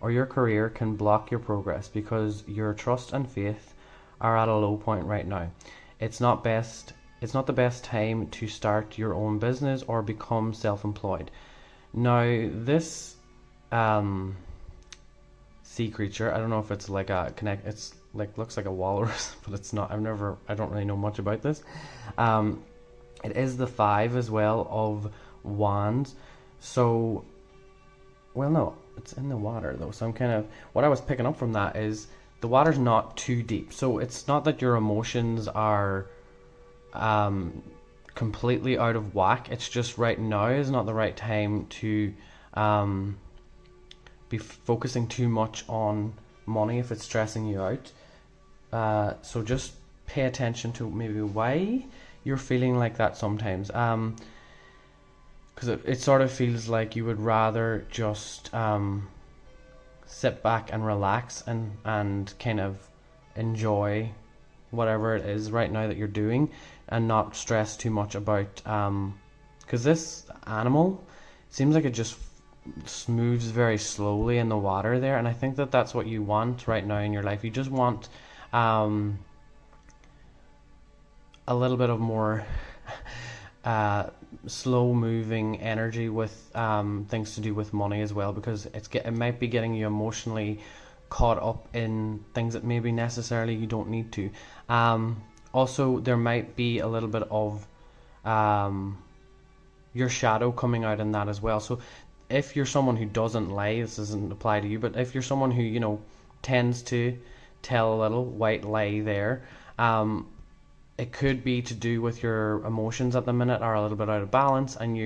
or your career can block your progress because your trust and faith are at a low point right now. It's not the best time to start your own business or become self-employed. Now, this sea creature, I don't know if it's like a it's like looks like a walrus, but it's not. I don't really know much about this. It is the 5 as well of wands. So, well, no, it's in the water though. So I'm kind of, what I was picking up from that is the water's not too deep. So it's not that your emotions are completely out of whack. It's just right now is not the right time to be focusing too much on money if it's stressing you out. So just pay attention to maybe why you're feeling like that sometimes. Because it sort of feels like you would rather just sit back and relax and kind of enjoy whatever it is right now that you're doing, and not stress too much about because this animal seems like it just moves very slowly in the water there, and I think that that's what you want right now in your life. You just want a little bit of more slow moving energy with things to do with money as well, because it might be getting you emotionally caught up in things that maybe necessarily you don't need to. Also, there might be a little bit of your shadow coming out in that as well. So if you're someone who doesn't lie, this doesn't apply to you, but if you're someone who, you know, tends to tell a little white lie there, it could be to do with your emotions at the minute are a little bit out of balance, and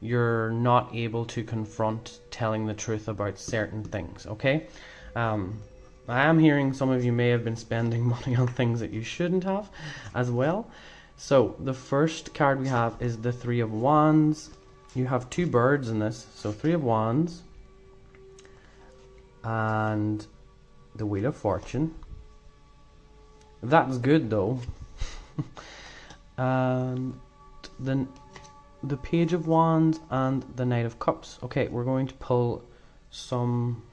you're not able to confront telling the truth about certain things. Okay, I am hearing some of you may have been spending money on things that you shouldn't have as well. So the first card we have is the 3 of Wands. You have 2 birds in this, so 3 of Wands and the Wheel of Fortune. That's good though. And then the Page of Wands and the Knight of Cups. Okay, we're going to pull some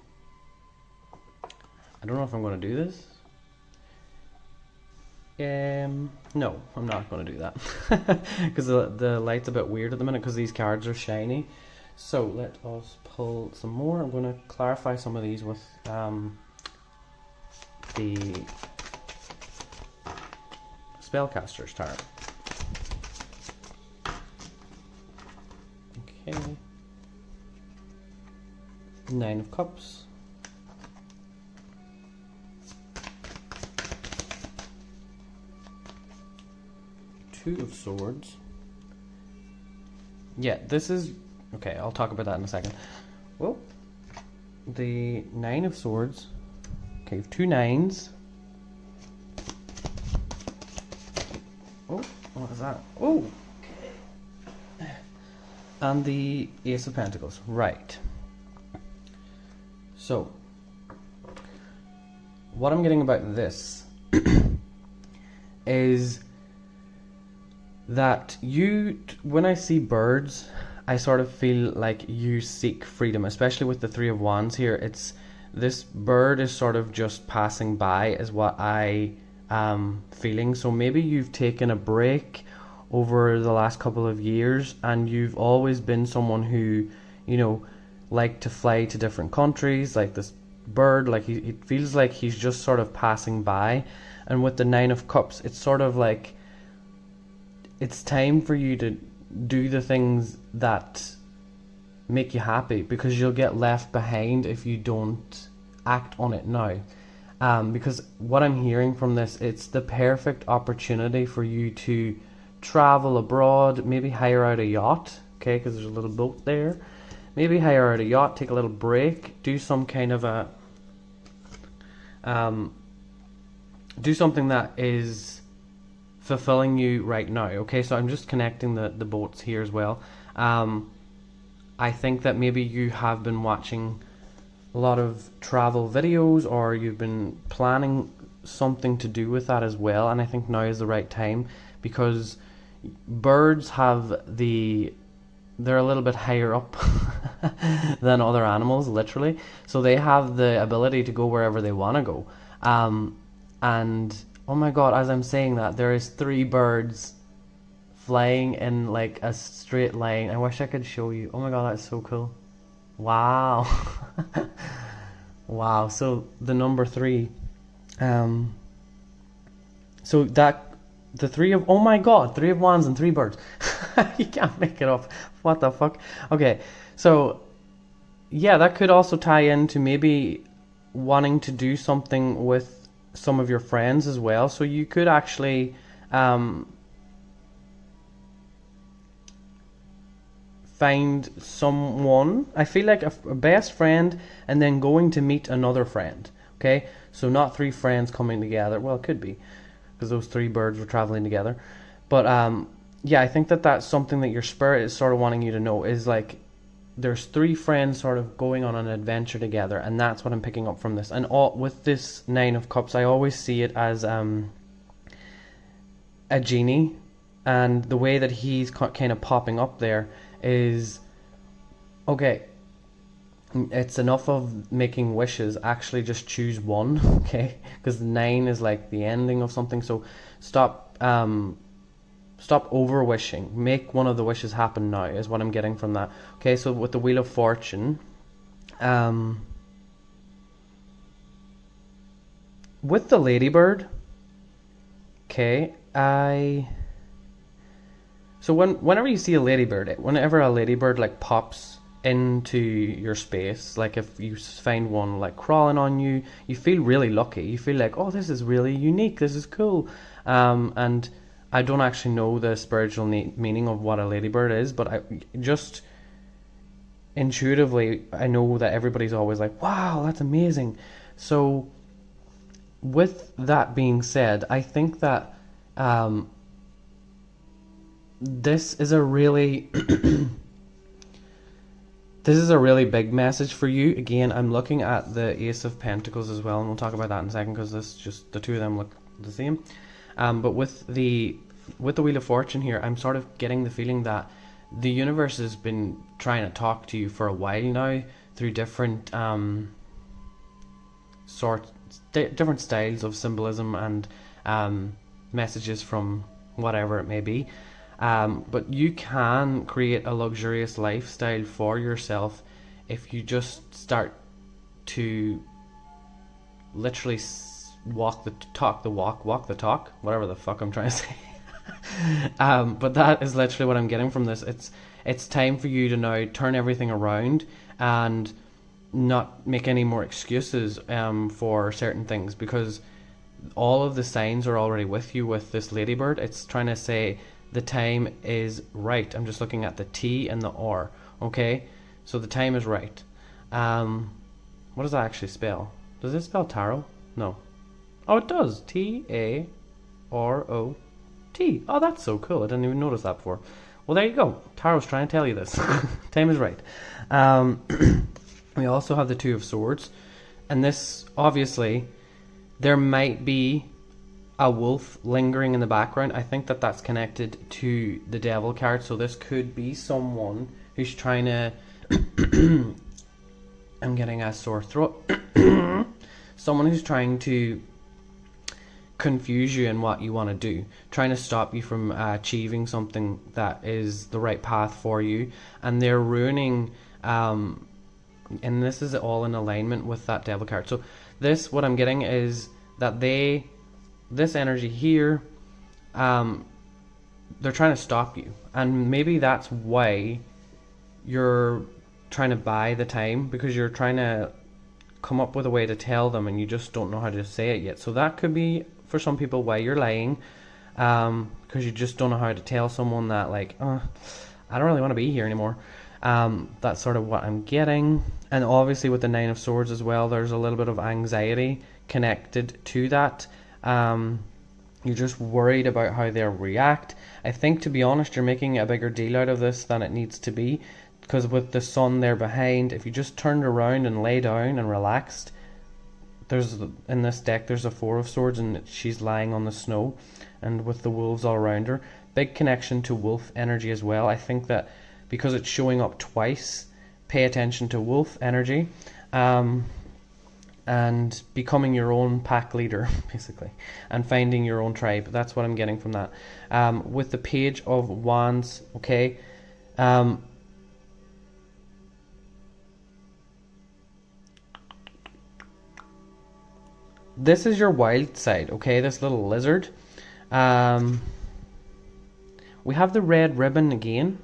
I don't know if I'm going to do this. No, I'm not going to do that because the light's a bit weird at the minute because these cards are shiny. So let us pull some more. I'm going to clarify some of these with the Spellcaster's Tarot. Okay. 9 of Cups. 2 of Swords. Yeah, this is... Okay, I'll talk about that in a second. Well, the 9 of Swords. Okay, we have 2 9s. Oh, what is that? Oh! And the Ace of Pentacles. Right. So, what I'm getting about this is that when I see birds, I sort of feel like you seek freedom, especially with the 3 of Wands here. This bird is sort of just passing by is what I am feeling. So maybe you've taken a break over the last couple of years and you've always been someone who, you know, liked to fly to different countries. Like this bird, like he feels like he's just sort of passing by. And with the 9 of Cups, it's sort of like it's time for you to do the things that make you happy, because you'll get left behind if you don't act on it now. Because what I'm hearing from this, it's the perfect opportunity for you to travel abroad, maybe hire out a yacht, okay, because there's a little boat there. Maybe hire out a yacht, take a little break, do some kind of a do something that is fulfilling you right now. Okay, so I'm just connecting the boats here as well. I think that maybe you have been watching a lot of travel videos, or you've been planning something to do with that as well, and I think now is the right time, because birds they're a little bit higher up than other animals, literally, so they have the ability to go wherever they want to go. And oh my god, as I'm saying that, there is 3 birds flying in like a straight line. I wish I could show you. Oh my god, that's so cool. Wow. Wow. So the number 3, so that the 3 of, oh my god, 3 of Wands and 3 birds. You can't make it up. What the fuck? Okay, so yeah, that could also tie into maybe wanting to do something with some of your friends as well. So you could actually find someone, I feel like a best friend, and then going to meet another friend. Okay, so not 3 friends coming together. Well, it could be, because those 3 birds were traveling together. But yeah, I think that that's something that your spirit is sort of wanting you to know, is like there's 3 friends sort of going on an adventure together, and that's what I'm picking up from this. And with this 9 of Cups, I always see it as a genie, and the way that he's kind of popping up there is, okay, it's enough of making wishes, actually just choose one. Okay, because 9 is like the ending of something. So stop over wishing. Make one of the wishes happen now, is what I'm getting from that. Okay, so with the Wheel of Fortune, with the Ladybird, okay, so whenever you see a ladybird, whenever a ladybird like pops into your space, like if you find one like crawling on you, you feel really lucky. You feel like, oh, this is really unique, this is cool. And I don't actually know the spiritual meaning of what a ladybird is, but I just intuitively, I know that everybody's always like, wow, that's amazing. So with that being said, I think that this is a really this is a really big message for you. Again, I'm looking at the Ace of Pentacles as well, and we'll talk about that in a second, because this just, the 2 of them look the same. But with the Wheel of Fortune here, I'm sort of getting the feeling that the universe has been trying to talk to you for a while now through different different styles of symbolism and messages from whatever it may be. But you can create a luxurious lifestyle for yourself if you just start to literally walk the talk, whatever the fuck I'm trying to say. But that is literally what I'm getting from this. It's time for you to now turn everything around and not make any more excuses for certain things, because all of the signs are already with you with this ladybird. It's trying to say the time is right. I'm just looking at the T and the R. Okay, so the time is right. What does that actually spell? Does it spell tarot? No. Oh, it does. T-A-R-O-T. Oh, that's so cool. I didn't even notice that before. Well, there you go. Tarot's trying to tell you this. Time is right. We also have the Two of Swords. And this, obviously, there might be a wolf lingering in the background. I think that that's connected to the Devil card. So this could be someone who's trying to... I'm getting a sore throat. Someone who's trying to confuse you in what you want to do, trying to stop you from achieving something that is the right path for you, and they're ruining and this is all in alignment with that Devil card. So this, what I'm getting is that this energy here, they're trying to stop you, and maybe that's why you're trying to buy the time, because you're trying to come up with a way to tell them and you just don't know how to say it yet. So that could be for some people why you're lying, because you just don't know how to tell someone that, like, I don't really want to be here anymore. That's sort of what I'm getting. And obviously with the Nine of Swords as well, there's a little bit of anxiety connected to that. You're just worried about how they'll react. I think, to be honest, you're making a bigger deal out of this than it needs to be, because with the sun there behind, if you just turned around and lay down and relaxed, in this deck there's a Four of Swords and she's lying on the snow, and with the wolves all around her, big connection to wolf energy as well. I think that because it's showing up twice, pay attention to wolf energy, and becoming your own pack leader basically, and finding your own tribe. That's what I'm getting from that. With the Page of Wands, okay, this is your wild side, okay, this little lizard. We have the red ribbon again,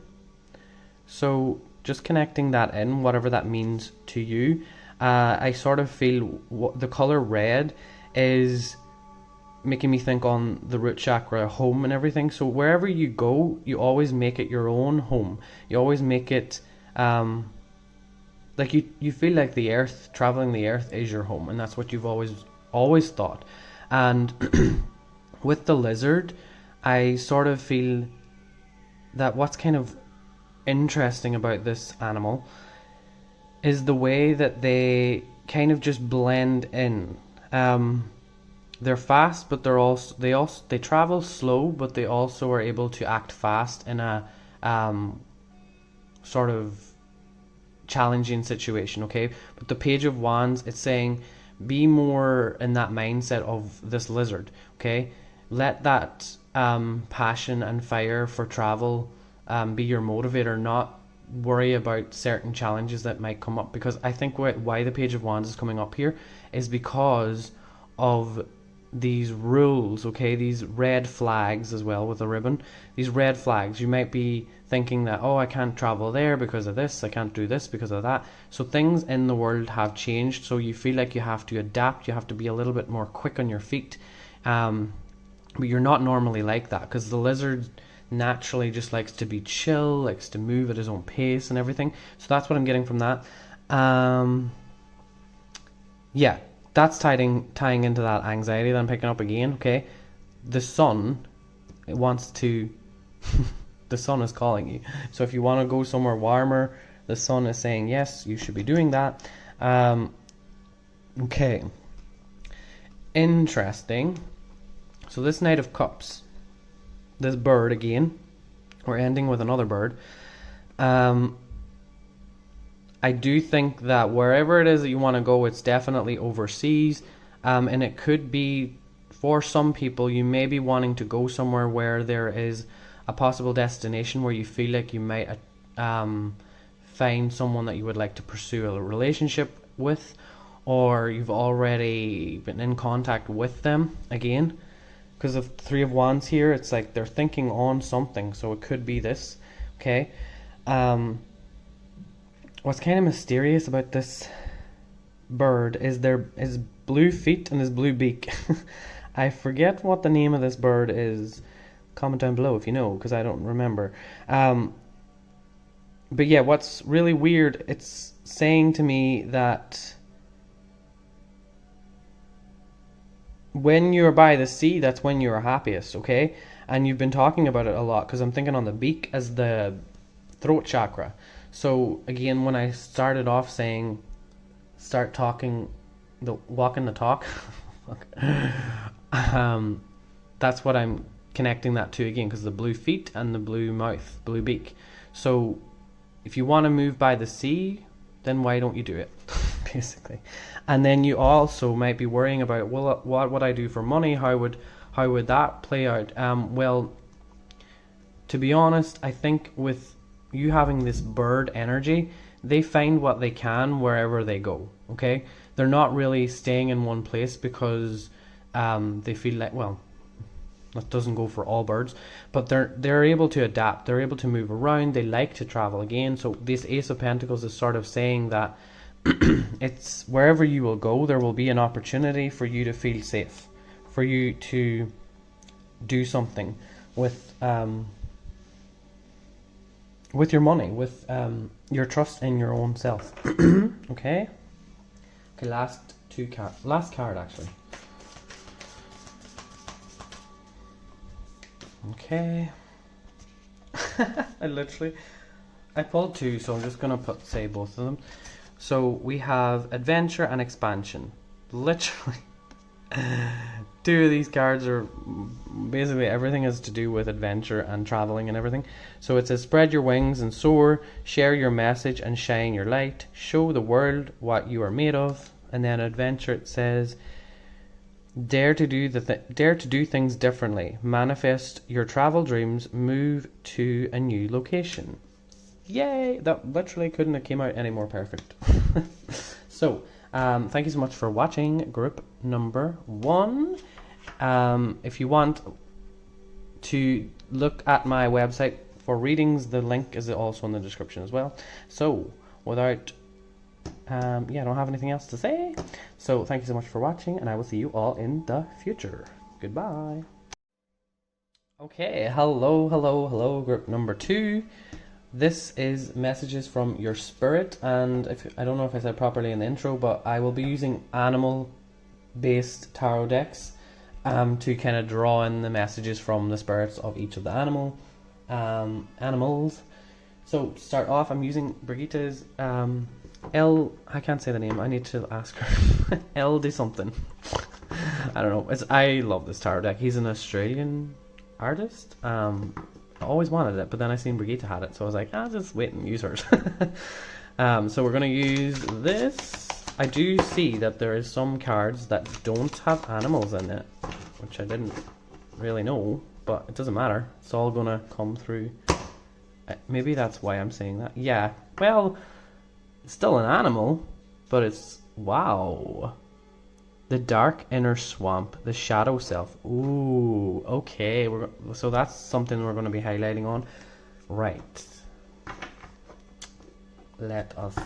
so just connecting that in, whatever that means to you. I sort of feel the color red is making me think on the root chakra, home and everything. So wherever you go, you always make it your own home. You always make it like you feel like the earth, traveling the earth is your home, and that's what you've always thought. And with the lizard, I sort of feel that what's kind of interesting about this animal is the way that they kind of just blend in. They're fast, but they travel slow, but they also are able to act fast in a sort of challenging situation, okay? But the Page of Wands, it's saying be more in that mindset of this lizard, okay? Let that passion and fire for travel be your motivator, not worry about certain challenges that might come up. Because I think why the Page of Wands is coming up here is because of these rules, okay? These red flags as well with the ribbon. These red flags, you might be thinking that, oh, I can't travel there because of this, I can't do this because of that. So things in the world have changed, so you feel like you have to adapt, you have to be a little bit more quick on your feet. But you're not normally like that, because the lizard naturally just likes to be chill, likes to move at his own pace and everything. So that's what I'm getting from that. Yeah, that's tying into that anxiety that I'm picking up again, okay? The sun, it wants to the sun is calling you. So if you want to go somewhere warmer, the sun is saying yes, you should be doing that. Okay, interesting. So this Knight of Cups, this bird again, we're ending with another bird. I I do think that wherever it is that you want to go, it's definitely overseas, and it could be, for some people, you may be wanting to go somewhere where there is a possible destination where you feel like you might find someone that you would like to pursue a relationship with, or you've already been in contact with them again. Because of Three of Wands here, it's like they're thinking on something, so it could be this. Okay. What's kind of mysterious about this bird is his blue feet and his blue beak. I forget what the name of this bird is. Comment down below if you know, because I don't remember. But yeah, what's really weird, it's saying to me that when you're by the sea, that's when you're happiest, okay? And you've been talking about it a lot, because I'm thinking on the beak as the throat chakra. So again, when I started off saying walking the talk, that's what I'm connecting that to again, because the blue feet and the blue mouth, blue beak. So if you want to move by the sea, then why don't you do it? Basically. And then you also might be worrying about, well, what would I do for money? How would that play out? Well, to be honest, I think with you having this bird energy, they find what they can wherever they go. Okay, they're not really staying in one place because they feel like, well, that doesn't go for all birds, but they're able to adapt. They're able to move around. They like to travel again. So this Ace of Pentacles is sort of saying that it's wherever you will go, there will be an opportunity for you to feel safe, for you to do something with your money, with your trust in your own self. Okay. Okay. Last card actually. Okay. I pulled two, so I'm just gonna say both of them. So we have adventure and expansion. Literally, two of these cards are basically everything is to do with adventure and traveling and everything. So it says spread your wings and soar, share your message and shine your light, show the world what you are made of. And then adventure, it says dare to do things differently, manifest your travel dreams, move to a new location. Yay! That literally couldn't have came out any more perfect. So thank you so much for watching group number 1. If you want to look at my website for readings, the link is also in the description as well. So without I don't have anything else to say. So thank you so much for watching, and I will see you all in the future. Goodbye. Okay, hello group number 2. This is messages from your spirit, and I don't know if I said properly in the intro, but I will be using animal based tarot decks to kind of draw in the messages from the spirits of each of the animals. So to start off, I'm using Brigitte's I can't say the name, I need to ask her. 𝐿 something. I don't know. I love this tarot deck. He's an Australian artist. I always wanted it, but then I seen Brigitte had it, so I was like, I'll just wait and use hers. So we're going to use this. I do see that there is some cards that don't have animals in it, which I didn't really know, but it doesn't matter. It's all going to come through. Maybe that's why I'm saying that. Yeah, well, it's still an animal, but it's, wow. The dark inner swamp, the shadow self. Ooh, okay. So that's something we're going to be highlighting on. Right. Let us.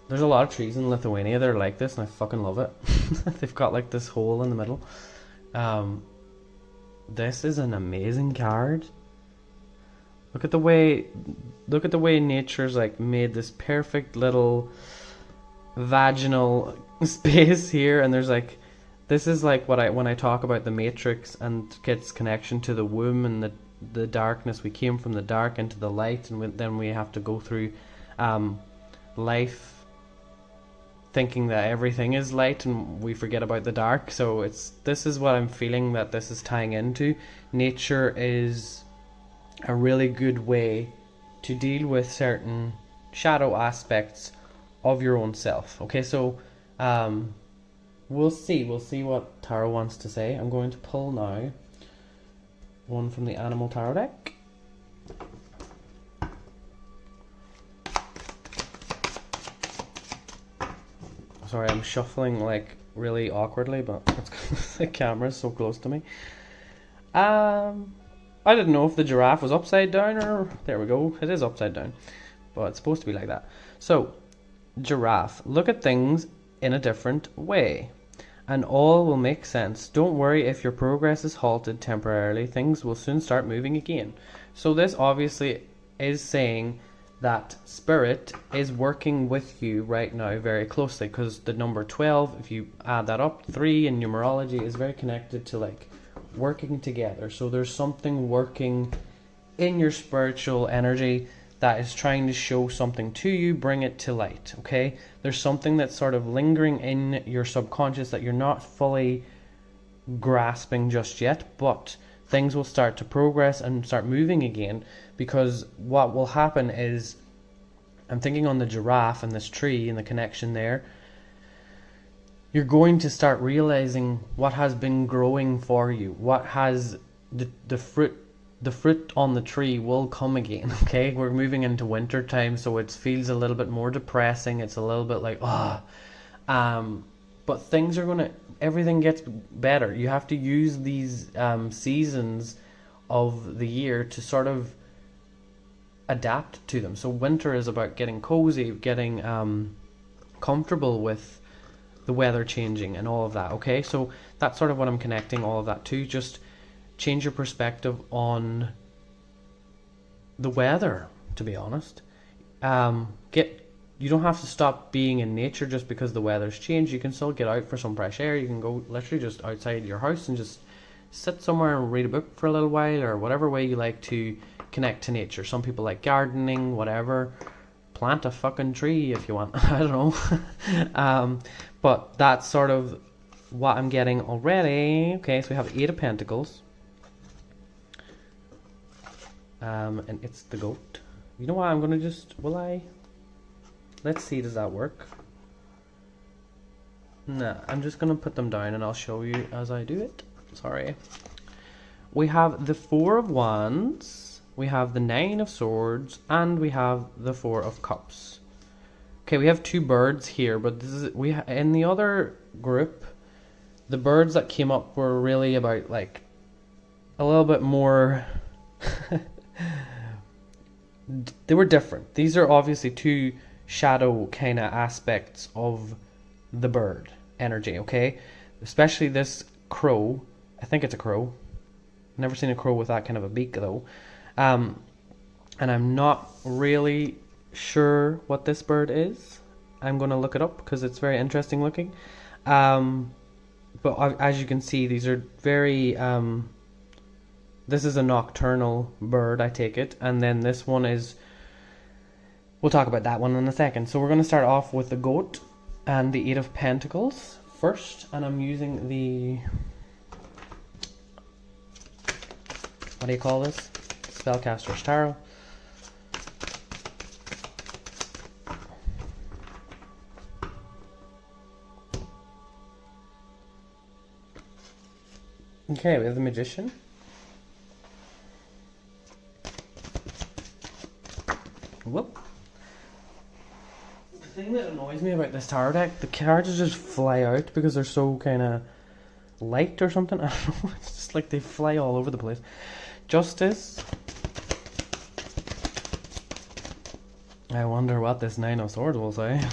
There's a lot of trees in Lithuania that are like this, and I fucking love it. They've got like this hole in the middle. This is an amazing card. Look at the way nature's like made this perfect little vaginal space here, and there's like, this is like when I talk about the matrix and its connection to the womb and the darkness. We came from the dark into the light, and then we have to go through life thinking that everything is light, and we forget about the dark. So this is what I'm feeling that this is tying into. Nature is a really good way to deal with certain shadow aspects of your own self. Okay, so we'll see what tarot wants to say. I'm going to pull now one from the Animal Tarot deck. Sorry, I'm shuffling like really awkwardly, but it's because the camera's so close to me. I didn't know if the giraffe was upside down or... There we go, it is upside down. But it's supposed to be like that. So, giraffe, look at things in a different way, and all will make sense. Don't worry if your progress is halted temporarily. Things will soon start moving again. So this obviously is saying that spirit is working with you right now very closely, because the number 12, if you add that up, 3 in numerology is very connected to like working together. So there's something working in your spiritual energy that is trying to show something to you, bring it to light, okay? There's something that's sort of lingering in your subconscious that you're not fully grasping just yet, but things will start to progress and start moving again, because what will happen is, I'm thinking on the giraffe and this tree and the connection there, you're going to start realizing what has been growing for you, what has the fruit on the tree will come again, okay? We're moving into winter time, so it feels a little bit more depressing. It's a little bit like, but things are gonna, everything gets better. You have to use these seasons of the year to sort of adapt to them. So winter is about getting cozy, getting comfortable with the weather changing and all of that, okay? So that's sort of what I'm connecting all of that to. Just change your perspective on the weather, to be honest. You don't have to stop being in nature just because the weather's changed. You can still get out for some fresh air. You can go literally just outside your house and just sit somewhere and read a book for a little while, or whatever way you like to connect to nature. Some people like gardening, whatever. Plant a fucking tree if you want. I don't know. But that's sort of what I'm getting already. Okay, so we have 8 of Pentacles. And it's the goat. You know what, I'm gonna just, let's see, does that work? Nah, I'm just gonna put them down and I'll show you as I do it. Sorry. We have the 4 of Wands, we have the 9 of Swords, and we have the 4 of Cups. Okay, we have 2 birds here, but this is, in the other group, the birds that came up were really about like a little bit more they were different. These are obviously 2 shadow kind of aspects of the bird energy, okay? Especially this crow. I think it's a crow. Never seen a crow with that kind of a beak though. And I'm not really sure what this bird is. I'm going to look it up because it's very interesting looking. But as you can see, these are very this is a nocturnal bird, I take it, and then this one is, we'll talk about that one in a second. So we're going to start off with the goat and the 8 of Pentacles first, and I'm using the, what do you call this? Spellcaster's Tarot. Okay, we have the Magician. Whoop. The thing that annoys me about this tarot deck, the cards just fly out because they're so kind of light or something. I don't know, it's just like they fly all over the place. Justice. I wonder what this 9 of Swords will say.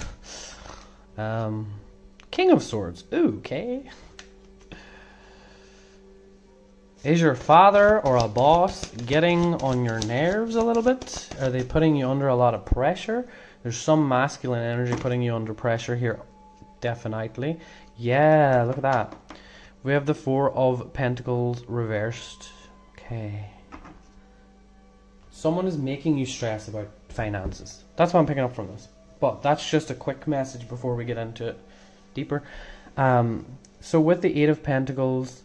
King of Swords. Ooh, okay. Is your father or a boss getting on your nerves a little bit? Are they putting you under a lot of pressure? There's some masculine energy putting you under pressure here, definitely. Yeah, look at that. We have the 4 of Pentacles reversed. Okay. Someone is making you stress about finances. That's what I'm picking up from this. But that's just a quick message before we get into it deeper. So with the 8 of Pentacles,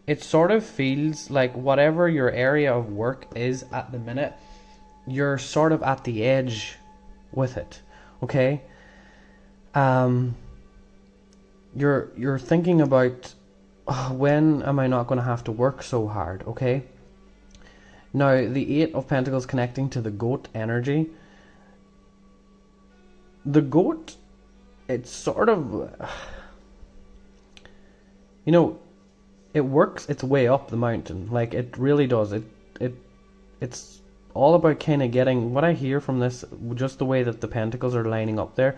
it sort of feels like whatever your area of work is at the minute, you're sort of at the edge with it, okay? You're thinking about, oh, when am I not going to have to work so hard, okay? Now, the 8 of Pentacles connecting to the goat energy. The goat, it's sort of, you know, it works its way up the mountain. Like, it really does. It's all about kind of getting, what I hear from this, just the way that the pentacles are lining up there,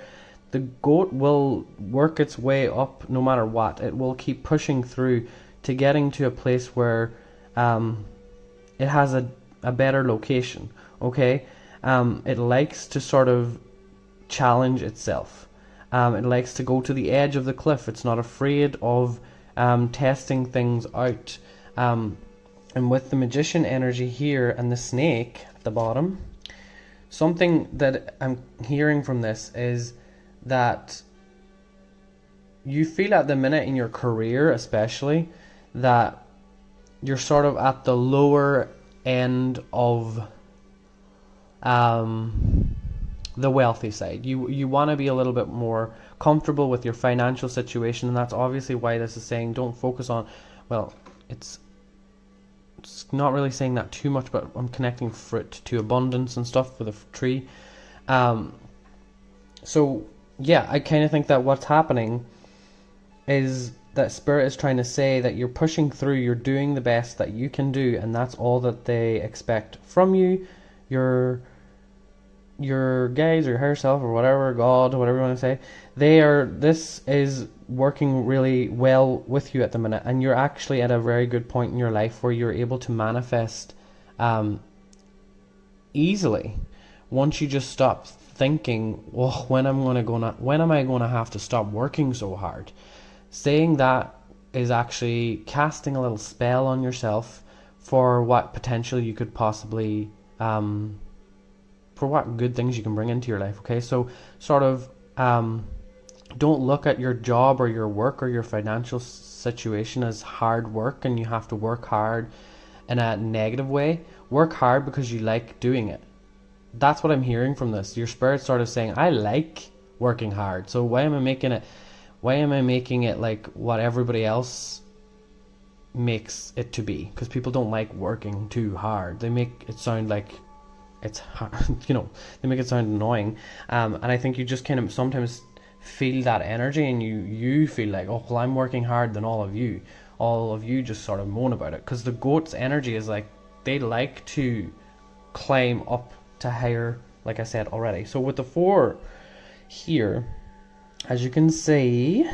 the goat will work its way up no matter what. It will keep pushing through to getting to a place where it has a better location, okay? It likes to sort of challenge itself. It likes to go to the edge of the cliff. It's not afraid of testing things out. And with the Magician energy here and the snake at the bottom, something that I'm hearing from this is that you feel at the minute in your career especially that you're sort of at the lower end of the wealthy side. You want to be a little bit more comfortable with your financial situation, and that's obviously why this is saying don't focus on, well, it's not really saying that too much, but I'm connecting fruit to abundance and stuff with a tree. So yeah, I kind of think that what's happening is that Spirit is trying to say that you're pushing through, you're doing the best that you can do, and that's all that they expect from you. Your guys or herself or whatever, God, whatever you want to say, this is working really well with you at the minute, and you're actually at a very good point in your life where you're able to manifest easily once you just stop thinking, well, when am I going to have to stop working so hard? Saying that is actually casting a little spell on yourself for what potentially you could possibly for what good things you can bring into your life, okay? So sort of don't look at your job or your work or your financial situation as hard work and you have to work hard in a negative way. Work hard because you like doing it. That's what I'm hearing from this. Your Spirit's sort of saying, I like working hard, so why am I making it like what everybody else makes it to be? Because people don't like working too hard. They make it sound like it's hard, they make it sound annoying, and I think you just kind of sometimes feel that energy, and you feel like, oh, well, I'm working hard than all of you just sort of moan about it, because the goat's energy is like, they like to climb up to higher, like I said already. So with the 4 here, as you can see,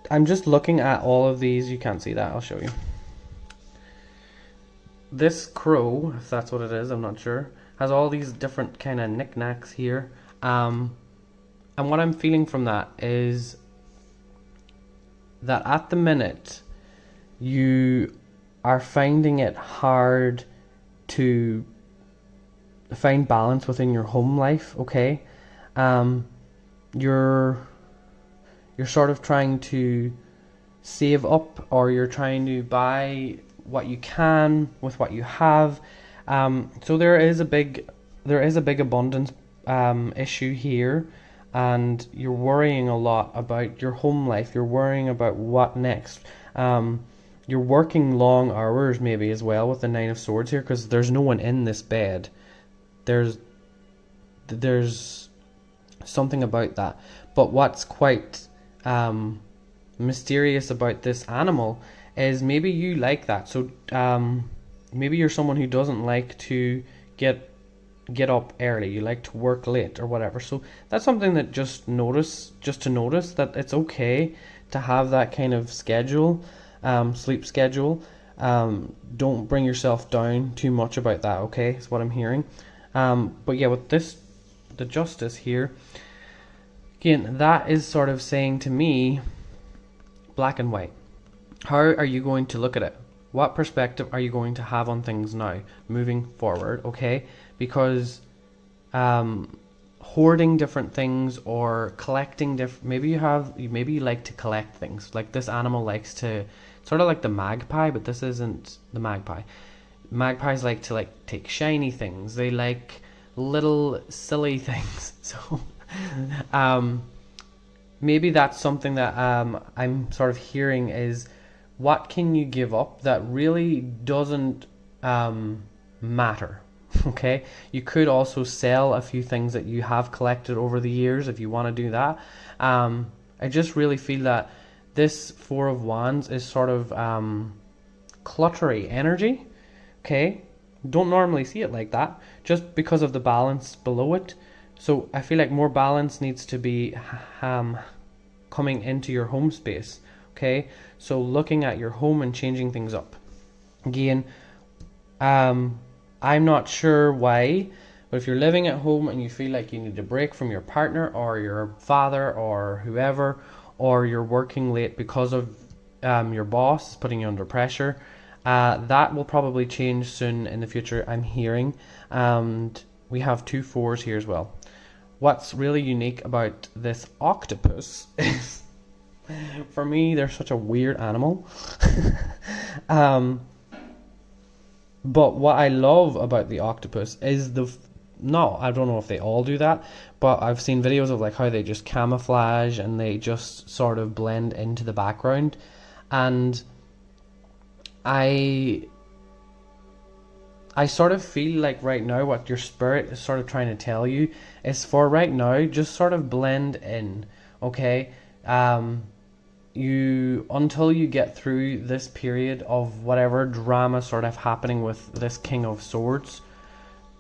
I'm just looking at all of these. You can't see that, I'll show you. This crow, if that's what it is, I'm not sure, has all these different kind of knickknacks here. And what I'm feeling from that is that at the minute you are finding it hard to find balance within your home life, okay? You're sort of trying to save up, or you're trying to buy what you can with what you have. So there is a big abundance issue here, and you're worrying a lot about your home life. You're worrying about what next. You're working long hours maybe as well with the 9 of Swords here, because there's no one in this bed. There's something about that. But what's quite mysterious about this animal is maybe you like that. So maybe you're someone who doesn't like to get up early. You like to work late or whatever. So that's something that just to notice that it's okay to have that kind of schedule, sleep schedule. Don't bring yourself down too much about that, okay? Is what I'm hearing. But yeah, with the Justice here, again, that is sort of saying to me, black and white. How are you going to look at it? What perspective are you going to have on things now, moving forward, okay? Because hoarding different things or collecting maybe you like to collect things. Like this animal likes to, sort of like the magpie, but this isn't the magpie. Magpies like to take shiny things. They like little silly things. So maybe that's something that I'm sort of hearing is, what can you give up that really doesn't matter? Okay, you could also sell a few things that you have collected over the years if you want to do that. I just really feel that this Four of Wands is sort of cluttery energy. Okay, don't normally see it like that, just because of the balance below it. So I feel like more balance needs to be coming into your home space. Okay, so looking at your home and changing things up. Again, I'm not sure why, but if you're living at home and you feel like you need a break from your partner or your father or whoever, or you're working late because of your boss putting you under pressure, that will probably change soon in the future, I'm hearing. And we have 2 4s here as well. What's really unique about this octopus is, for me, they're such a weird animal. But what I love about the octopus is I don't know if they all do that, but I've seen videos of like how they just camouflage and they just sort of blend into the background. And I sort of feel like right now what your spirit is sort of trying to tell you is, for right now, just sort of blend in, okay? Until you get through this period of whatever drama sort of happening with this King of Swords,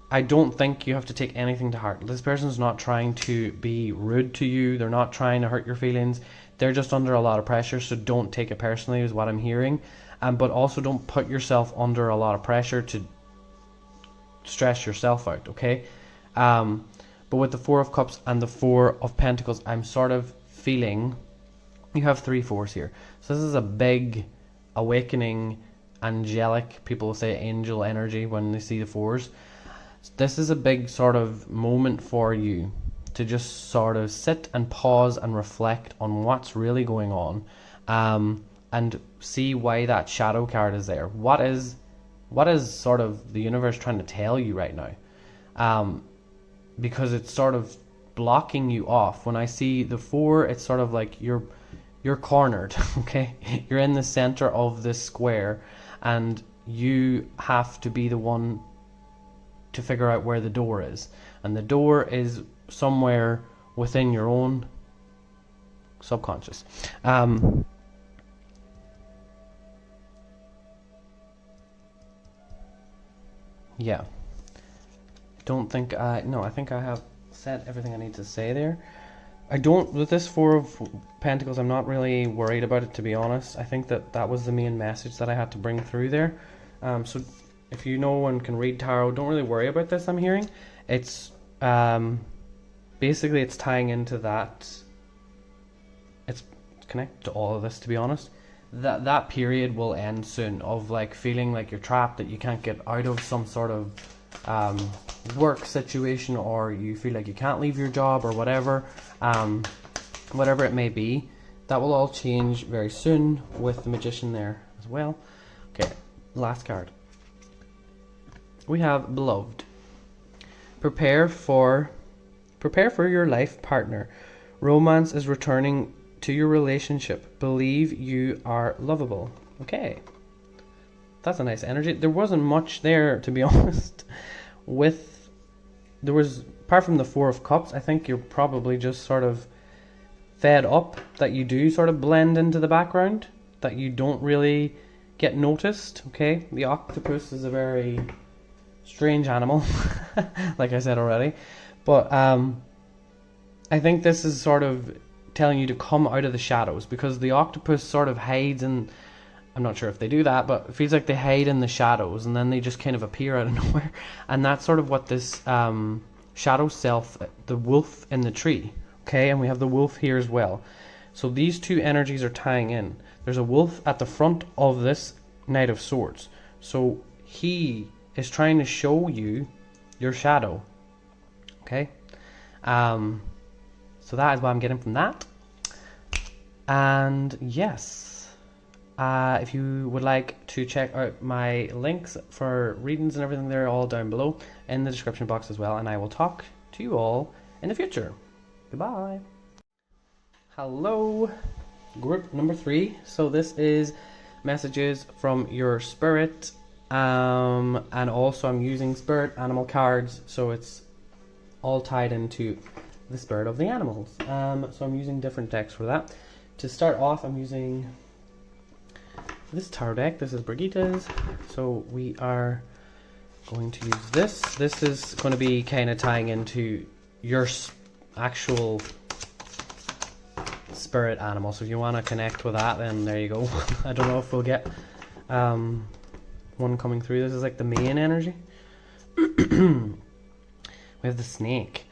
I don't think you have to take anything to heart. This person's not trying to be rude to you. They're not trying to hurt your feelings. They're just under a lot of pressure, so don't take it personally is what I'm hearing. But also don't put yourself under a lot of pressure to stress yourself out, okay? But with the Four of Cups and the Four of Pentacles, I'm sort of feeling you have 3 4s here. So this is a big awakening, angelic, people say angel energy when they see the 4s. This is a big sort of moment for you to just sort of sit and pause and reflect on what's really going on, and see why that shadow card is there. What is sort of the universe trying to tell you right now? Because it's sort of blocking you off. When I see the 4, it's sort of like you're cornered, okay? You're in the center of this square and you have to be the one to figure out where the door is. And the door is somewhere within your own subconscious. Yeah. I think I have said everything I need to say there. With this Four of Pentacles, I'm not really worried about it, to be honest. I think that was the main message that I had to bring through there. So if you know and can read tarot, don't really worry about this, I'm hearing. It's basically it's tying into that. It's connected to all of this, to be honest. That period will end soon of like feeling like you're trapped, that you can't get out of some sort of work situation, or you feel like you can't leave your job or whatever, whatever it may be. That will all change very soon with the Magician there as well. Okay, last card. We have Beloved. Prepare for your life partner. Romance is returning to your relationship. Believe you are lovable. Okay, that's a nice energy. There wasn't much there, to be honest. Apart from the Four of Cups, I think you're probably just sort of fed up that you do sort of blend into the background, that you don't really get noticed, okay? The octopus is a very strange animal, like I said already. But I think this is sort of telling you to come out of the shadows, because the octopus sort of hides in, I'm not sure if they do that, but it feels like they hide in the shadows and then they just kind of appear out of nowhere. And that's sort of what this shadow self, the wolf in the tree, okay? And we have the wolf here as well. So these two energies are tying in. There's a wolf at the front of this Knight of Swords. So he is trying to show you your shadow, okay? So that is what I'm getting from that. And yes, If you would like to check out my links for readings and everything, they're all down below in the description box as well, and I will talk to you all in the future. Goodbye. Hello, group number 3. So this is messages from your spirit, and also I'm using spirit animal cards, so it's all tied into the spirit of the animals. So I'm using different decks for that. To start off, I'm using this tarot deck. This is Brigitta's, so we are going to use this. This is going to be kind of tying into your actual spirit animal, so if you want to connect with that, then there you go. I don't know if we'll get one coming through. This is like the main energy. We have the snake,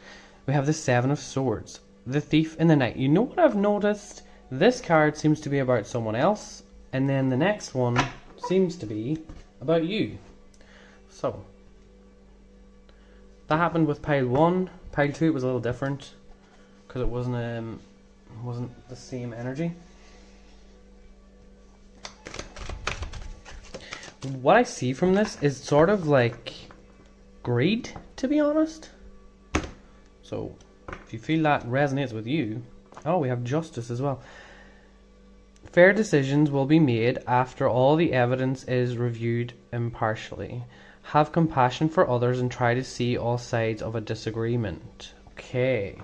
we have the 7 of Swords, the Thief in the Night. You know what I've noticed? This card seems to be about someone else, and then the next one seems to be about you. So that happened with pile 1. Pile 2 was a little different because it wasn't the same energy. What I see from this is sort of like greed, to be honest. So if you feel that resonates with you. Oh, we have Justice as well. Fair decisions will be made after all the evidence is reviewed impartially. Have compassion for others and try to see all sides of a disagreement. Okay.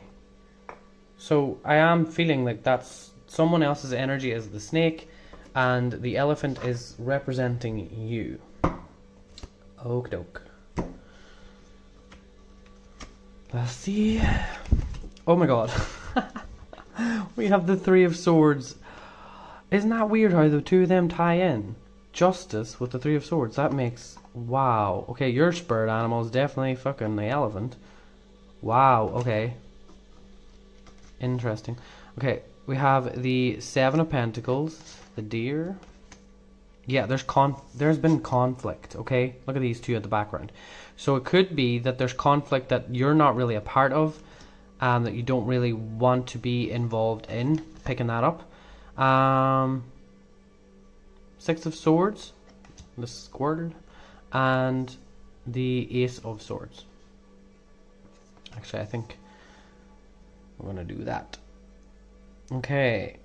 So I am feeling like that's someone else's energy as the snake, and the elephant is representing you. Okie doke. Let's see. Oh my god. We have the 3 of Swords. Isn't that weird how the 2 of them tie in? Justice with the 3 of Swords. That makes... wow. Okay, your spirit animal is definitely fucking the elephant. Wow, okay. Interesting. Okay, we have the 7 of Pentacles, the deer. Yeah, there's been conflict, okay? Look at these 2 at the background. So it could be that there's conflict that you're not really a part of, that you don't really want to be involved in. Picking that up. 6 of Swords, the Squirtle, and the Ace of Swords. Actually, I think we're gonna do that. Okay.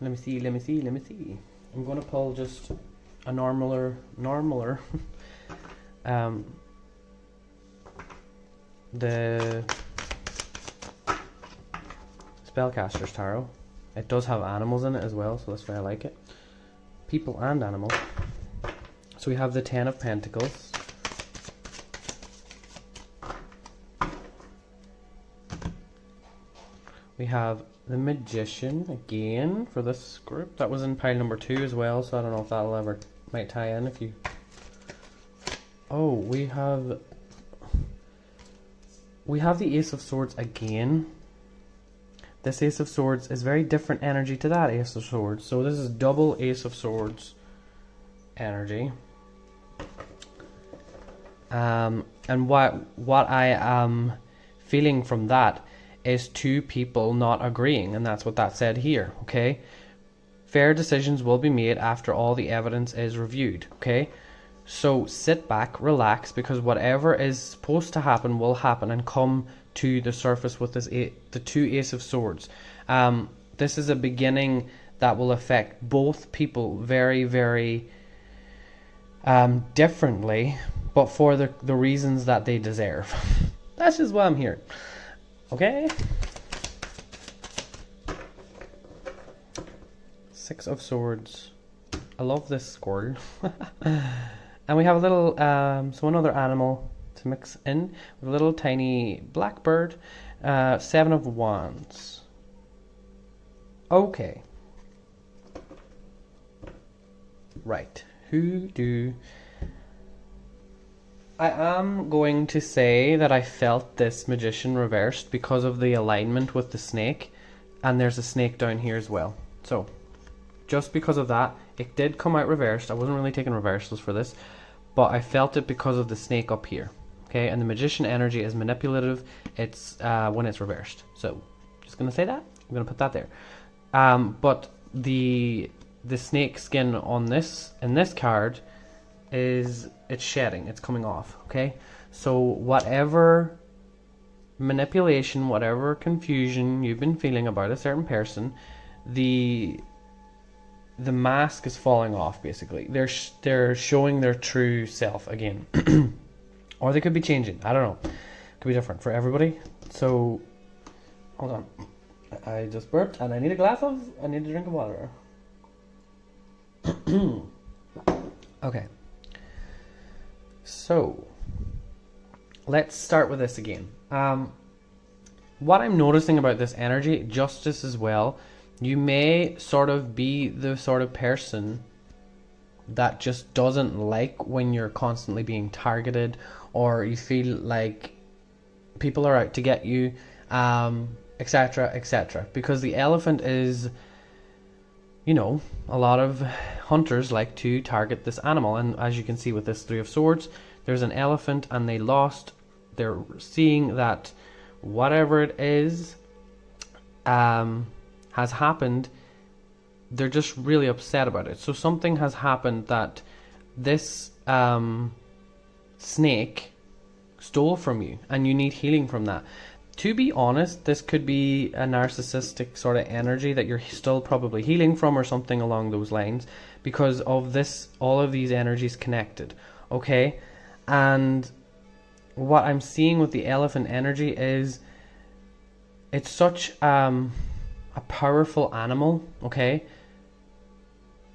Let me see. I'm gonna pull just a normaler the Spellcaster's Tarot. It does have animals in it as well, so that's why I like it. People and animals. So we have the 10 of Pentacles. We have the Magician again for this group. That was in pile number 2 as well, so I don't know if that'll ever might tie in if you... Oh, we have the Ace of Swords again. This Ace of Swords is very different energy to that Ace of Swords. So this is double Ace of Swords energy. And what I am feeling from that is 2 people not agreeing, and that's what that said here, okay? Fair decisions will be made after all the evidence is reviewed, okay? So sit back, relax, because whatever is supposed to happen will happen and come to the surface with this the 2 Ace of Swords. This is a beginning that will affect both people very, very differently, but for the reasons that they deserve. That's just what I'm hearing. Okay. 6 of Swords. I love this squirrel. And we have a little, so another animal to mix in. With a little tiny blackbird. 7 of Wands. Okay. Right. I am going to say that I felt this Magician reversed because of the alignment with the snake. And there's a snake down here as well. So, just because of that, it did come out reversed. I wasn't really taking reversals for this, but I felt it because of the snake up here. Okay, and the Magician energy is manipulative. It's when it's reversed. So, just gonna say that. I'm gonna put that there. But the the snake skin on this, in this card, is it's shedding, it's coming off, okay? So whatever manipulation, whatever confusion you've been feeling about a certain person, the mask is falling off, basically. They're showing their true self again. Or they could be changing, I don't know. It could be different for everybody. So, hold on. I just burped and I need a drink of water. Okay. So, let's start with this again. What I'm noticing about this energy, justice as well, you may sort of be the sort of person that just doesn't like when you're constantly being targeted, or you feel like people are out to get you, etc., etc. Because the elephant is, you know, a lot of hunters like to target this animal, and as you can see with this Three of Swords, there's an elephant and they lost. They're seeing that whatever it is has happened. They're just really upset about it. So something has happened that this snake stole from you, and you need healing from that. To be honest, this could be a narcissistic sort of energy that you're still probably healing from, or something along those lines, because of this, all of these energies connected, okay? And what I'm seeing with the elephant energy is it's such a powerful animal, okay?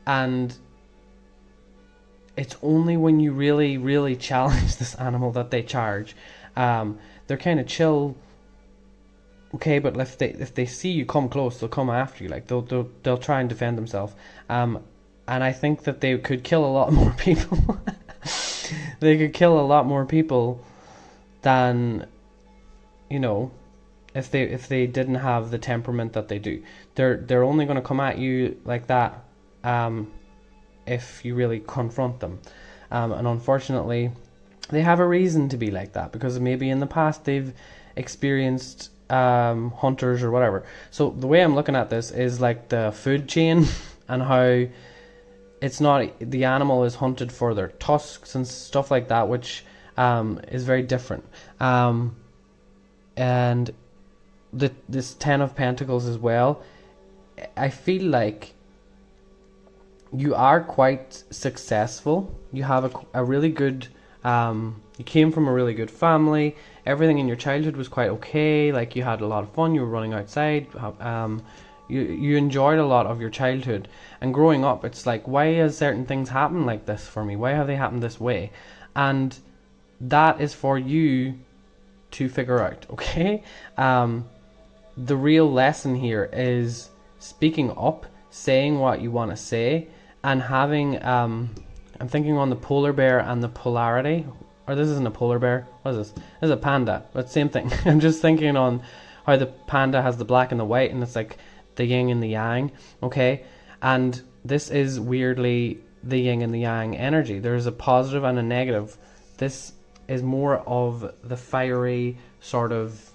And it's only when you really, really challenge this animal that they charge. They're kind of chill, okay, but if they see you come close, they'll come after you. Like they'll try and defend themselves. And I think that they could kill a lot more people. They could kill a lot more people than, you know, if they didn't have the temperament that they do. They're only going to come at you like that if you really confront them. And unfortunately, they have a reason to be like that, because maybe in the past they've experienced hunters or whatever. So the way I'm looking at this is like the food chain, and how it's not, the animal is hunted for their tusks and stuff like that, which is very different. And this Ten of Pentacles as well, I feel like you are quite successful. You have a really good, you came from a really good family. Everything in your childhood was quite okay. Like, you had a lot of fun, you were running outside, you enjoyed a lot of your childhood. And growing up, it's like, why has certain things happened like this for me? Why have they happened this way? And that is for you to figure out, okay? The real lesson here is speaking up, saying what you want to say, and having, I'm thinking on the polar bear and the polarity, or this isn't a polar bear, what is this? This is a panda, but same thing. I'm just thinking on how the panda has the black and the white, and it's like the yin and the yang, okay? And this is weirdly the yin and the yang energy. There's a positive and a negative. This is more of the fiery sort of,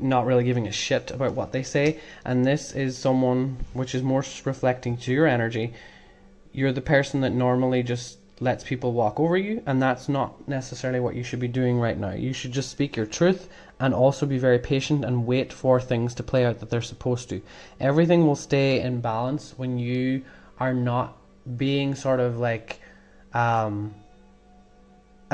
not really giving a shit about what they say, and this is someone which is more reflecting to your energy. You're the person that normally just lets people walk over you, and that's not necessarily what you should be doing right now. You should just speak your truth, and also be very patient and wait for things to play out that they're supposed to. Everything will stay in balance when you are not being sort of like a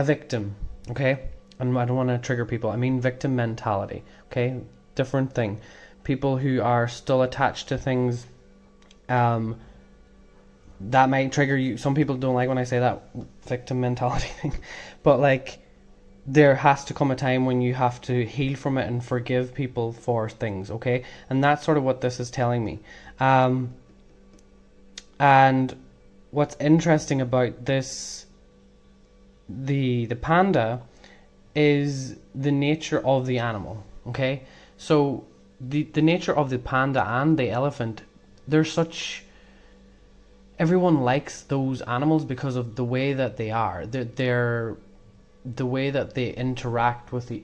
victim, okay? And I don't want to trigger people. I mean victim mentality, okay? Different thing. People who are still attached to things, that might trigger you. Some people don't like when I say that victim mentality thing. But like, there has to come a time when you have to heal from it and forgive people for things, okay? And that's sort of what this is telling me. And what's interesting about this, the panda, is the nature of the animal, okay? So the nature of the panda and the elephant, they're such, everyone likes those animals because of the way that they are. They're the way that they interact with the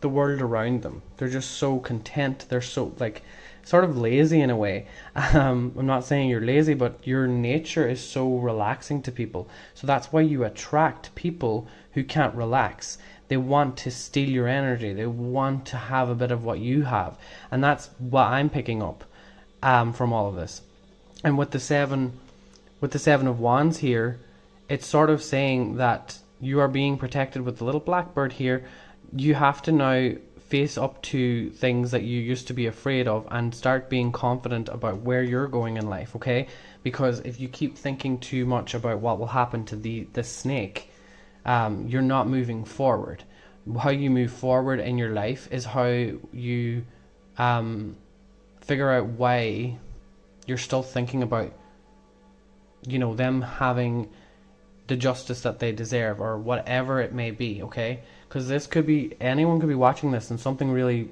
the world around them. They're just so content. They're so like sort of lazy in a way. I'm not saying you're lazy, but your nature is so relaxing to people. So that's why you attract people who can't relax. They want to steal your energy. They want to have a bit of what you have. And that's what I'm picking up from all of this. And with the seven of wands here, it's sort of saying that you are being protected with the little blackbird here. You have to now face up to things that you used to be afraid of and start being confident about where you're going in life, okay? Because if you keep thinking too much about what will happen to the snake, you're not moving forward. How you move forward in your life is how you figure out why you're still thinking about, you know, them having the justice that they deserve, or whatever it may be, okay? Because this could be, anyone could be watching this and something really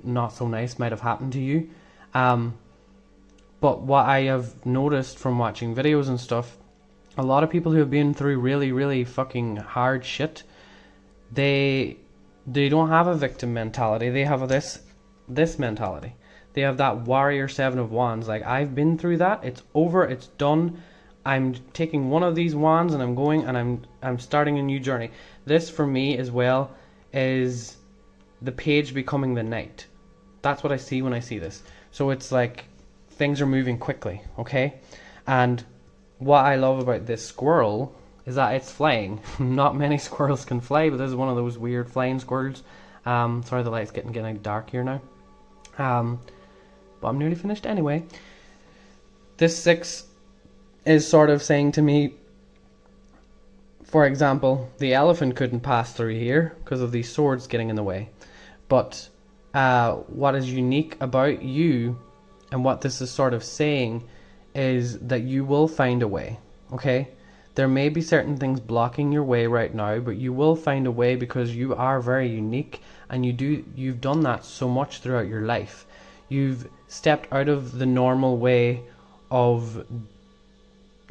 not so nice might have happened to you. But what I have noticed from watching videos and stuff, a lot of people who have been through really, really fucking hard shit, they don't have a victim mentality. They have this mentality. They have that warrior 7 of wands. Like, I've been through that. It's over. It's done. I'm taking one of these wands and I'm going and I'm starting a new journey. This for me as well is the page becoming the knight. That's what I see when I see this. So it's like things are moving quickly, okay? And what I love about this squirrel is that it's flying. Not many squirrels can fly, but this is one of those weird flying squirrels. Sorry, the light's getting dark here now. But I'm nearly finished anyway. This 6 is sort of saying to me, for example, the elephant couldn't pass through here because of these swords getting in the way. But what is unique about you, and what this is sort of saying, is that you will find a way, okay? There may be certain things blocking your way right now, but you will find a way because you are very unique, and you've done that so much throughout your life. You've stepped out of the normal way of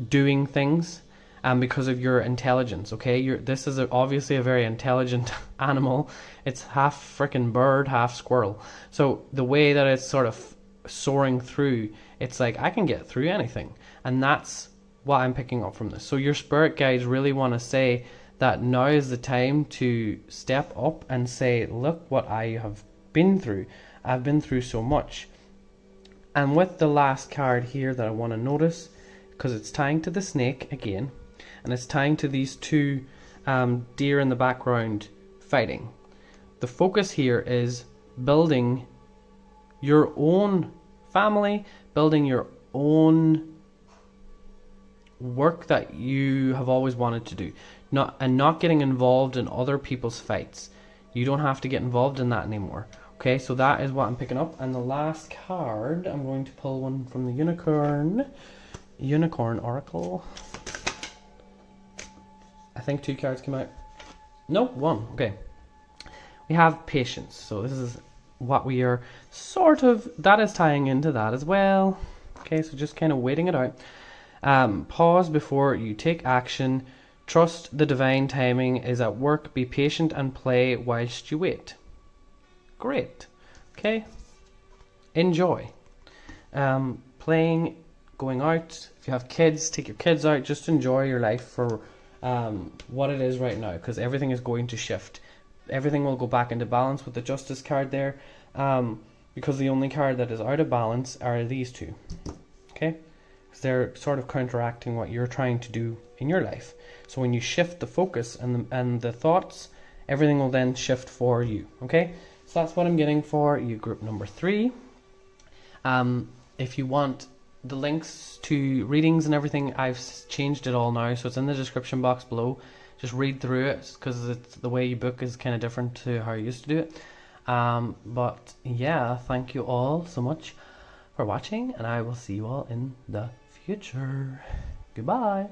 doing things, and because of your intelligence, okay? This is obviously a very intelligent animal. It's half freaking bird, half squirrel. So the way that it's sort of soaring through, it's like, I can get through anything. And that's what I'm picking up from this. So your spirit guides really want to say that now is the time to step up and say, look what I have been through. I've been through so much. And with the last card here that I want to notice, because it's tying to the snake again, and it's tying to these two deer in the background fighting. The focus here is building your own family, building your own work that you have always wanted to do, not getting involved in other people's fights. You don't have to get involved in that anymore. Okay, so that is what I'm picking up. And the last card, I'm going to pull one from the Unicorn Oracle. I think 2 cards came out. No, 1. Okay. We have patience. So this is what we are sort of, that is tying into that as well. Okay, so just kind of waiting it out. Pause before you take action. Trust the divine timing is at work. Be patient and play whilst you wait. Great. Okay. Enjoy. Playing, going out. If you have kids, take your kids out. Just enjoy your life for what it is right now, because everything is going to shift. Everything will go back into balance with the Justice card there, because the only card that is out of balance are these two. Okay? Because they're sort of counteracting what you're trying to do in your life. So when you shift the focus and the thoughts, everything will then shift for you. Okay? So that's what I'm getting for you, group number 3. If you want the links to readings and everything, I've changed it all now, so it's in the description box below. Just read through it, because the way you book is kind of different to how I used to do it. But yeah, thank you all so much for watching, and I will see you all in the future. Goodbye.